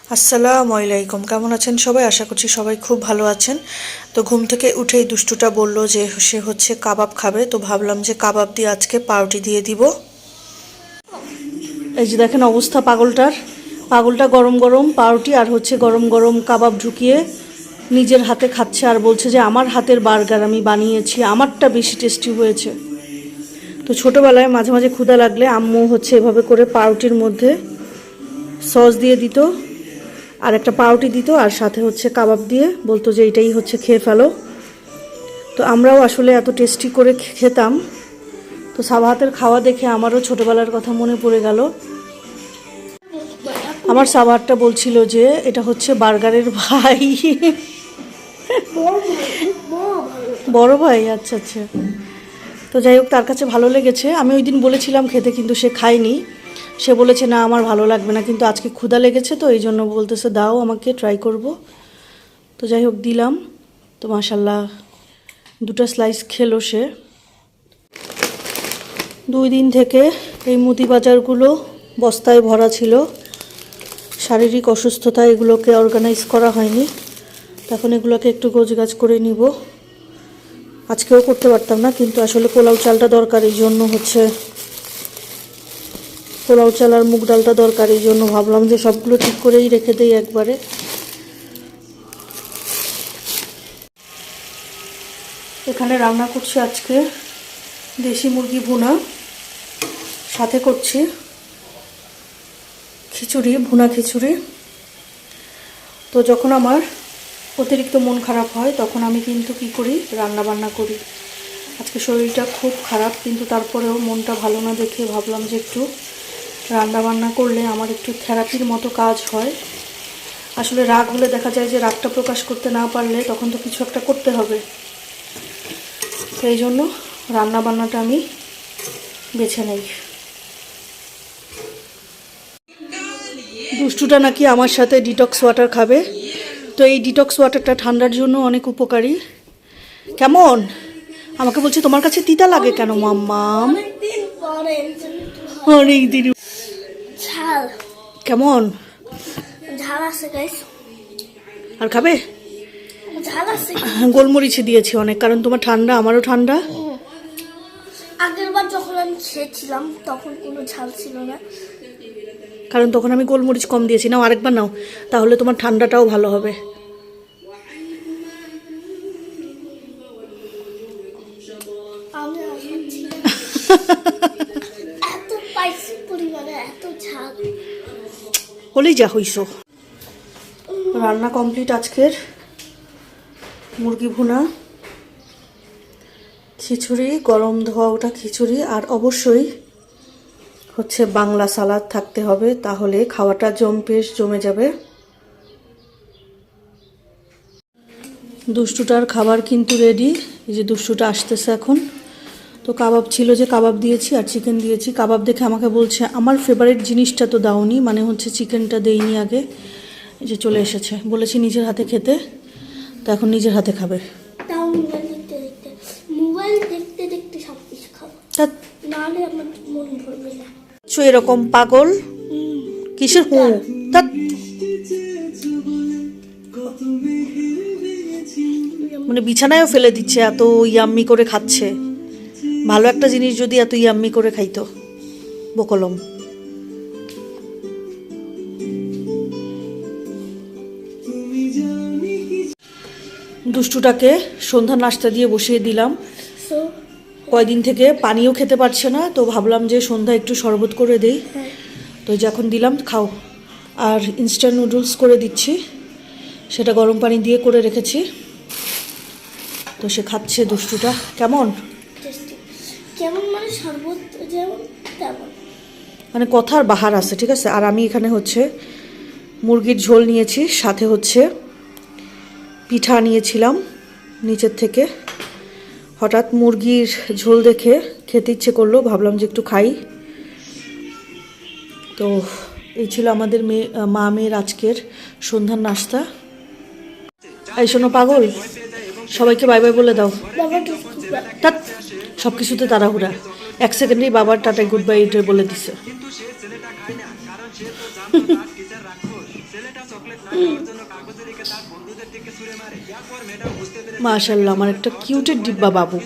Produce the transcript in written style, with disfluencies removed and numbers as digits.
আসসালামু আলাইকুম, কেমন আছেন সবাই? আশা করছি সবাই খুব ভালো আছেন। তো ঘুম থেকে উঠেই দুষ্টুটা বলল যে সে হচ্ছে কাবাব খাবে, তো ভাবলাম যে কাবাব দিয়ে আজকে পাউরুটি দিয়ে দিব। এই যে দেখেন অবস্থা পাগলটা গরম গরম পাউরুটি আর হচ্ছে গরম গরম কাবাব ঢুকিয়ে নিজের হাতে খাচ্ছে আর বলছে যে আমার হাতের বার্গার আমি বানিয়েছি, আমারটা বেশি টেস্টি হয়েছে। তো ছোটোবেলায় মাঝে মাঝে ক্ষুধা লাগলে আম্মু হচ্ছে এভাবে করে পাউরুটির মধ্যে সস দিয়ে দিত আর একটা পাউরুটি দিত আর সাথে হচ্ছে কাবাব দিয়ে বলতো যে এটাই হচ্ছে খেয়ে ফেলো। তো আমরাও আসলে এত টেস্টি করে খেতাম। তো সাবাহাতের খাওয়া দেখে আমারও ছোটোবেলার কথা মনে পড়ে গেল। আমার সাবাহাতটা বলছিল যে এটা হচ্ছে বার্গারের ভাই। বড় ভাই, আচ্ছা আচ্ছা। তো যাই হোক, তার কাছে ভালো লেগেছে। আমি ওই দিন বলেছিলাম খেতে, কিন্তু সে খায়নি। সে বলেছে না আমার ভালো লাগবে না, কিন্তু আজকে ক্ষুধা লেগেছে তো এই জন্য বলতেছে দাও আমাকে, ট্রাই করব। তো যাই হোক দিলাম। তো মাশাল্লাহ 2টা স্লাইস খেলো সে। 2 দিন থেকে এই মুদি বাজারগুলো বস্তায় ভরা ছিল। শারীরিক অসুস্থতা, এগুলোকে অর্গানাইজ করা হয়নি। তখন এগুলোকে একটু গোছগাছ করে নিব। আজকেও করতে পারতাম না, কিন্তু আসলে পোলাও চালটা দরকার, এই জন্য হচ্ছে পোলাও চাল আর মুগ ডালটা দরকার, এই জন্য ভাবলাম যে সবগুলো ঠিক করেই রেখে দেই একবারে। এখানে রান্না করছি আজকে দেশি মুরগি ভুনা, সাথে করছি খিচুড়ি, ভুনা খিচুড়ি। তো যখন আমার অতিরিক্ত মন খারাপ হয় তখন আমি কিন্তু কী করি, রান্না বান্না করি। আজকে শরীরটা খুব খারাপ, কিন্তু তারপরেও মনটা ভালো না দেখে ভাবলাম যে একটু রান্না বান্না করলে আমার একটু থেরাপির মতো কাজ হয়। আসলে রাগ হলে দেখা যায় যে রাগটা প্রকাশ করতে না পারলে তখন তো কিছু একটা করতে হবে। সেই জন্য রান্না বান্নাটা আমি বেছে নেই। দুষ্টুটা নাকি আমার সাথে ডিটক্স ওয়াটার খাবে। তো এই ডিটক্স ওয়াটারটা ঠান্ডার জন্য অনেক উপকারী। কেমন? আমাকে বলছে তোমার কাছে তিতা লাগে কেন মাম্মাম? অনেক দিন। কেমন ঝাল আছে গাইস? আর খাবে? ঝাল আছে। গোলমরিচে দিয়েছি অনেক, কারণ তোমার ঠান্ডা, আমারও ঠান্ডা। আগের বার যখন আমি খেয়েছিলাম তখন কোনো ঝাল ছিল না, কারণ তখন আমি গোলমরিচ কম দিয়েছি। নাও আরেকবার নাও, তাহলে তোমার ঠান্ডাটাও ভালো হবে। আমি এত স্পাইসি পরিমাণে এত ঝাল হলেই যা হইছো। রান্না কমপ্লিট আজকের। মুরগি ভুনা, খিচুড়ি, গরম ধোয়া ওটা খিচুড়ি, আর অবশ্যই হচ্ছে বাংলা সালাদ থাকতে হবে, তাহলে খাওয়াটা জমে যাবে। দুষ্টুটার খাবার কিন্তু রেডি। এই যে দুষ্টুটা আসতেছে এখন। তো কাবাব ছিল যে কাবাব দিয়েছি আর চিকেন দিয়েছি। কাবাব দেখে আমাকে বলছে আমার ফেভারিট জিনিসটা তো দাওনি, মানে হচ্ছে চিকেনটা দেইনি আগে। এই যে চলে এসেছে, বলেছি নিজের হাতে খেতে, তো এখন নিজের হাতে খাবে। তাও মোবাইল দেখতে দেখতে সব কিছু খাবো, নাহলে আমার মন ভরবে না। এরকম পাগল কিসের হু? মানে বিছানায়ও ফেলে দিচ্ছে, এত ইয়াম্মি করে খাচ্ছে। ভালো একটা জিনিস যদি এত ইয়াম্মি করে খাইতো, বকলম। দুষ্টুটাকে সন্ধ্যা নাস্তা দিয়ে বসিয়ে দিলাম। কয়দিন থেকে পানিও খেতে পারছে না, তো ভাবলাম যে সন্ধ্যা একটু শরবত করে দেই। তো যখন দিলাম খাও। আর ইনস্ট্যান্ট নুডলস করে দিচ্ছি, সেটা গরম পানি দিয়ে করে রেখেছি। তো সে খাচ্ছে দুষ্টুটা। কেমন? কেমন মানে শরবত যেমন তেমন, মানে কথার বাহার আছে, ঠিক আছে। আর আমি এখানে হচ্ছে মুরগির ঝোল নিয়েছি, সাথে হচ্ছে পিঠা নিয়েছিলাম নিচের থেকে। হঠাৎ মুরগির ঝোল দেখে খেতে ইচ্ছে করলো, ভাবলাম যে একটু খাই। তো এই ছিল আমাদের মা মেয়ের আজকের সন্ধ্যার নাস্তা। এই শোনো পাগল, সবাইকে বাই বাই বলে দাও। তা সব কিছুতে তাড়াহুড়া, 1 সেকেন্ডেই বাবার টাটাই গুড বাই এটা বলে দিছে। মাশাআল্লাহ, আমার একটা কিউটের ডিব্বা বাবু।